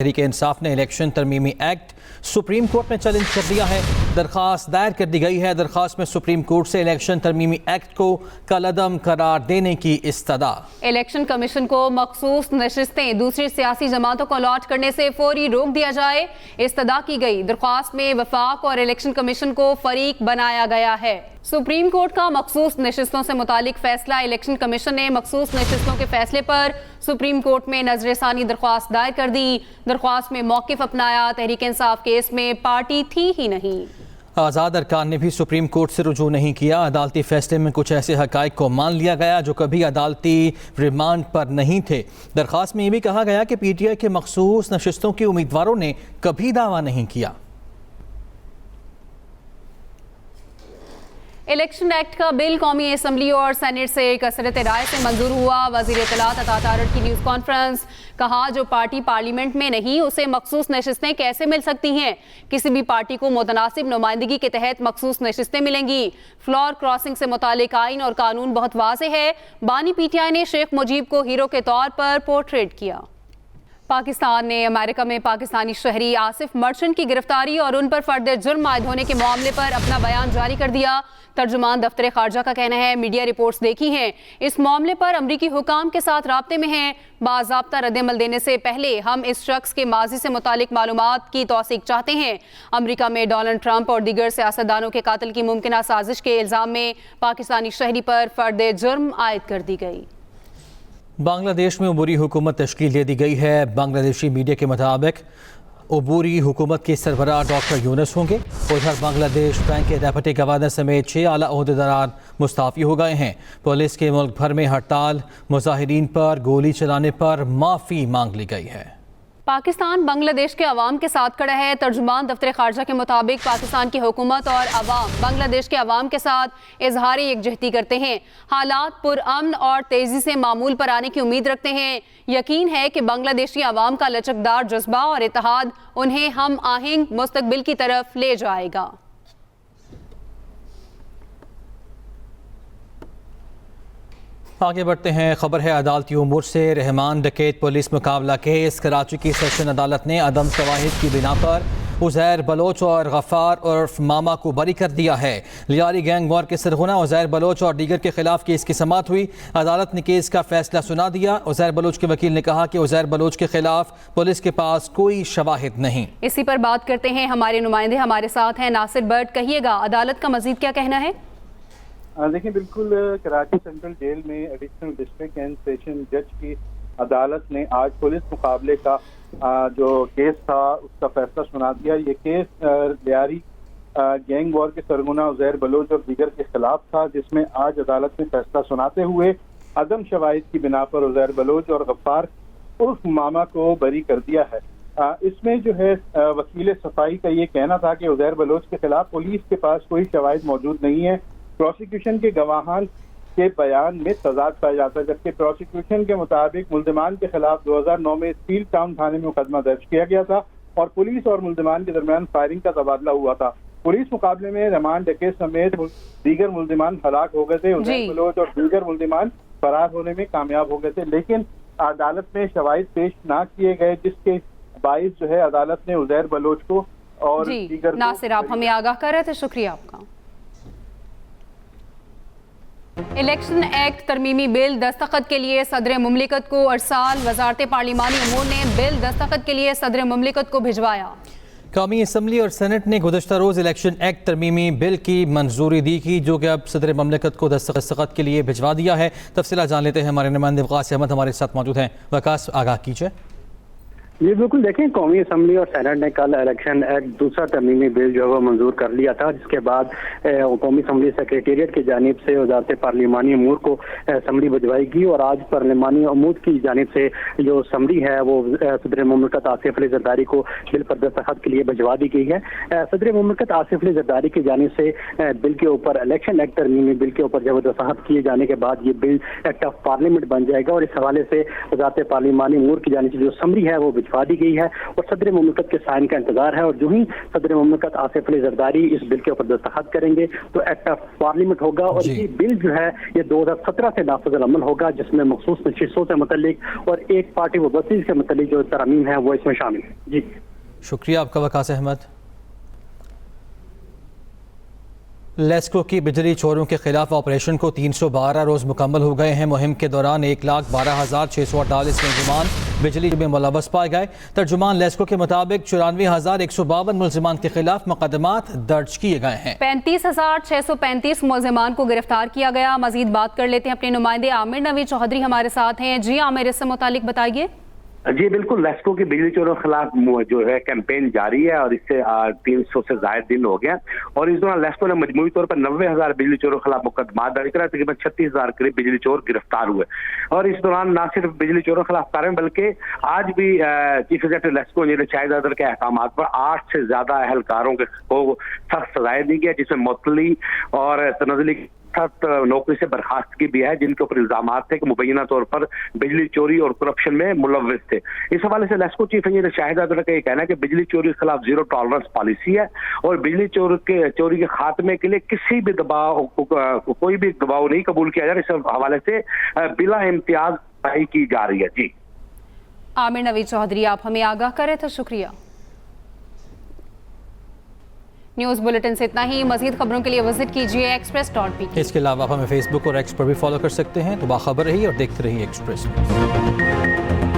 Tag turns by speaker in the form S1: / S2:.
S1: तहरीक इंसाफ ने election तरमीमी act supreme court में challenge कर दिया है। दरख्वास्त दायर कर दी गई है। दरख्वास्त में सुप्रीम कोर्ट से इलेक्शन तरमीमी एक्ट को कलअदम करार देने की इस्तदा।
S2: इलेक्शन कमीशन को मखसूस नशिस्तें दूसरी सियासी जमातों को अलॉट करने से फौरी रोक दिया जाए, इस्तदा की गई। दरख्वास्त में वफाक और इलेक्शन कमीशन को फरीक बनाया गया है। सुप्रीम कोर्ट का मखसूस नशिस्तों से मुतालिक फैसला। इलेक्शन कमीशन ने मखसूस नशिस्तों के फैसले पर सुप्रीम कोर्ट में नजरसानी दरख्वास्त दायर कर दी। दरख्वास्त में मौक़िफ़ अपनाया। तहरीक इंसाफ केस में पार्टी थी ही नहीं।
S1: आज़ाद अरकान ने भी सुप्रीम कोर्ट से रुजू नहीं किया। अदालती फैसले में कुछ ऐसे हक़ाइक़ को मान लिया गया जो कभी अदालती रिमांड पर नहीं थे। दरख्वास्त में ये भी कहा गया कि PTI के मखसूस नशिस्तों के उम्मीदवारों ने कभी दावा नहीं किया।
S2: इलेक्शन एक्ट का बिल कौमी असम्बली और सेनेट से कसरत राय से मंजूर हुआ। वज़ीर इत्तलात अता तारड़ की न्यूज़ कॉन्फ्रेंस। कहा, जो पार्टी पार्लियामेंट में नहीं उसे मखसूस नशिस्तें कैसे मिल सकती हैं? किसी भी पार्टी को मुतनासिब नुमाइंदगी के तहत मखसूस नशिस्तें मिलेंगी। फ्लोर क्रॉसिंग से मुतालिक आइन और कानून बहुत वाज़ेह है। बानी PTI ने शेख मुजीब को हीरो के तौर पर पोर्ट्रेट किया। पाकिस्तान ने अमेरिका में पाकिस्तानी शहरी आसिफ मर्चेंट की गिरफ्तारी और उन पर फर्द जुर्म आयद होने के मामले पर अपना बयान जारी कर दिया। तर्जुमान दफ्तर खारजा का कहना है, मीडिया रिपोर्ट्स देखी हैं, इस मामले पर अमरीकी हुकाम के साथ राब्ते में हैं। बाज़ाब्ता रद्द-ए-अमल देने से पहले हम इस शख्स के माजी से मुतालिक मालूमात की तौसीक चाहते हैं। अमरीका में डोनाल्ड ट्रंप और दीगर सियासतदानों के कातिल की मुमकिना साजिश के इल्ज़ाम में पाकिस्तानी शहरी पर फर्द जुर्म आयद कर दी गई।
S1: बांग्लादेश में अबूरी हुकूमत तश्कील दे दी गई है। बांग्लादेशी मीडिया के मुताबिक अबूरी हुकूमत के सरबराह डॉक्टर यूनुस होंगे। उधर बांग्लादेश बैंक के डिप्टी गवर्नर समेत 6 आला ओहदेदार मुस्ताफ़ी हो गए हैं। पुलिस के मुल्क भर में हड़ताल, मुजाहिरीन पर गोली चलाने पर माफ़ी मांग ली गई है।
S2: पाकिस्तान बांग्लादेश के अवाम के साथ खड़ा है। तर्जुमान दफ्तर खारजा के मुताबिक पाकिस्तान की हुकूमत और अवाम बांग्लादेश के अवाम के साथ इजहार यकजहती करते हैं। हालात पुरअमन और तेज़ी से मामूल पर आने की उम्मीद रखते हैं। यकीन है कि बांग्लादेशी अवाम का लचकदार जज्बा और इत्तेहाद उन्हें हम आहंग मुस्तकबिल की तरफ ले जाएगा।
S1: आगे बढ़ते हैं। खबर है अदालती उमूर से। रहमान डकैत पुलिस मुकाबला केस। कराची की सेशन अदालत ने अदम शवाहिद की बिना पर उज़ैर बलोच और गफ्फार उर्फ मामा को बरी कर दिया है। लियारी गैंग वॉर के सरगना उज़ैर बलोच और दीगर के खिलाफ केस की समाअत हुई। अदालत ने केस का फैसला सुना दिया। उज़ैर बलोच के वकील ने कहा कि उज़ैर बलोच के खिलाफ पुलिस के पास कोई शवाहिद नहीं।
S2: इसी पर बात करते हैं, हमारे नुमाइंदे हमारे साथ हैं। नासिर बट, कहिएगा अदालत का मजीद क्या कहना है?
S3: देखिए, बिल्कुल कराची सेंट्रल जेल में एडिशनल डिस्ट्रिक्ट एंड सेशन जज की अदालत ने आज पुलिस मुकाबले का जो केस था उसका फैसला सुना दिया। ये केस लियारी गैंग वॉर के सरगना उज़ैर बलोच और दीगर के खिलाफ था, जिसमें आज अदालत ने फैसला सुनाते हुए अदम शवाहिद की बिना पर उज़ैर बलोच और गफ्फार उर्फ मामा को बरी कर दिया है। इसमें जो है वकील सफाई का ये कहना था कि उज़ैर बलोच के खिलाफ पुलिस के पास कोई शवाहिद मौजूद नहीं है। प्रोसिक्यूशन के गवाहान के बयान में तजाद पाया जाता है, जबकि प्रोसिक्यूशन के मुताबिक मुल्जिमान के खिलाफ 2009 में स्टील टाउन थाने में मुकदमा दर्ज किया गया था और पुलिस और मुल्जिमान के दरमियान फायरिंग का तबादला हुआ था। पुलिस मुकाबले में रहमान डकैत समेत दीगर मुल्जिमान हलाक हो गए थे। उज़ैर बलोच और दीगर मुल्जिमान फरार होने में कामयाब हो गए थे, लेकिन अदालत में शवाहिद पेश ना किए गए, जिसके बाइस जो है अदालत ने उज़ैर बलोच को और दीगर।
S2: नासिर, आप हमें आगाह कर रहे थे, शुक्रिया आपका। इलेक्शन एक्ट तरमीमी बिल दस्तखत के लिए सदर मुमलिकत को अरसाल। वजारत पार्लिमानी उमूर ने बिल दस्तखत के लिए सदर मुमलिकत को भिजवाया।
S1: कौमी असम्बली और सेनेट ने गुज़श्ता रोज़ इलेक्शन एक्ट तरमीमी बिल की मंजूरी दी की, जो कि अब सदर मुमलिकत को दस्तखत के लिए भिजवा दिया है। तफसीलात जान लेते हैं। हमारे नुमाइंदे वकास अहमद हमारे साथ मौजूद हैं। वकास, आगाह कीजिए।
S4: जी बिल्कुल, देखें, कौमी असम्बली और सेनेट ने कल इलेक्शन एक्ट दूसरा तरमीमी बिल जो है वो मंजूर कर लिया था, जिसके बाद कौमी असम्बली सेक्रेटेरिएट की जानिब से वजारत पार्लिमानी अमूर को असम्बली भिजवाई गई और आज पार्लिमानी अमूर की जानिब से जो असम्बली है वो सदर मुमलिकत आसिफ अली जरदारी को बिल पर दस्तखत के लिए भिजवा दी गई है। सदर मुमलिकत आसिफ अली जरदारी की जानिब से बिल के ऊपर इलेक्शन एक्ट तरमीमी बिल के ऊपर जब दस्तखत किए जाने के बाद ये बिल एक्ट ऑफ पार्लियामेंट बन जाएगा और इस हवाले से वजारत पार्लिमानी अमूर की जानिब से जो असम्बली है वो भिजवा दी गई है और सदर मुमलिकत के साइन का इंतजार है। और जो ही सदर मुमलिकत आसिफ अली जरदारी इस बिल के ऊपर दस्तखत करेंगे तो एक्ट ऑफ पार्लियामेंट होगा और ये बिल जो है ये 2017 से नाफिज़ अमल होगा, जिसमें मखसूस नशिस्तों से मुतल्लिक और एक पार्टी वबसीज से मुतल्लिक जो तरमीम है वो इसमें शामिल है। जी
S1: शुक्रिया आपका वकास अहमद। लेस्को की बिजली चोरों के खिलाफ ऑपरेशन को 312 रोज़ मुकम्मल हो गए हैं। मुहिम के दौरान 1,12,648 मुलजिमान बिजली में मुलव्वस पाए गए। तर्जुमान लेस्को के मुताबिक 94,152 मुलजिमान के खिलाफ मुकदमात दर्ज किए गए हैं।
S2: 35,635 मुलजिमान को गिरफ्तार किया गया। मजीद बात कर लेते हैं, अपने नुमाइंदे आमिर नवी चौधरी हमारे साथ हैं। जी आमिर, इससे मुतालिक बताइए।
S5: जी बिल्कुल, लेस्को की बिजली चोरों के खिलाफ जो है कैंपेन जारी है और इससे 300 से ज्यादा दिन हो गया और इस दौरान लेस्को ने मजमूई तौर पर 90,000 बिजली चोरों के खिलाफ मुकदमा दर्ज करा। तकरीबन 36,000 करीब बिजली चोर गिरफ्तार हुए और इस दौरान न सिर्फ बिजली चोरों के खिलाफ कार्रवाई बल्कि आज भी chief executive LESCO engineer Shahid other के अहकाम पर 8 से ज्यादा एहलकारों को सख्त सजाएं दी गई, जिसमें मुअत्तली और तनज़्ज़ुली नौकरी से बर्खास्तगी भी है, जिनके ऊपर इल्जाम थे कि मुबैना तौर पर बिजली चोरी और करप्शन में मुलव्विस थे। इस हवाले से LESCO chief engineer Shahid other का ये कहना है कि बिजली चोरी के खिलाफ जीरो टॉलरेंस पॉलिसी है और बिजली चोरी के खात्मे के लिए किसी भी कोई भी दबाव नहीं कबूल किया जा रहा। इस हवाले से बिला इम्तियाज कार्रवाई की जा रही है। जी
S2: आमिर नवी चौधरी, आप हमें आगाह करे तो शुक्रिया। न्यूज़ बुलेटिन से इतना ही। मजीद खबरों के लिए विजिट कीजिए express.pk।
S1: इसके अलावा आप हमें फेसबुक और एक्स पर भी फॉलो कर सकते हैं। तो बाखबर रहिए और देखते रहिए एक्सप्रेस न्यूज़।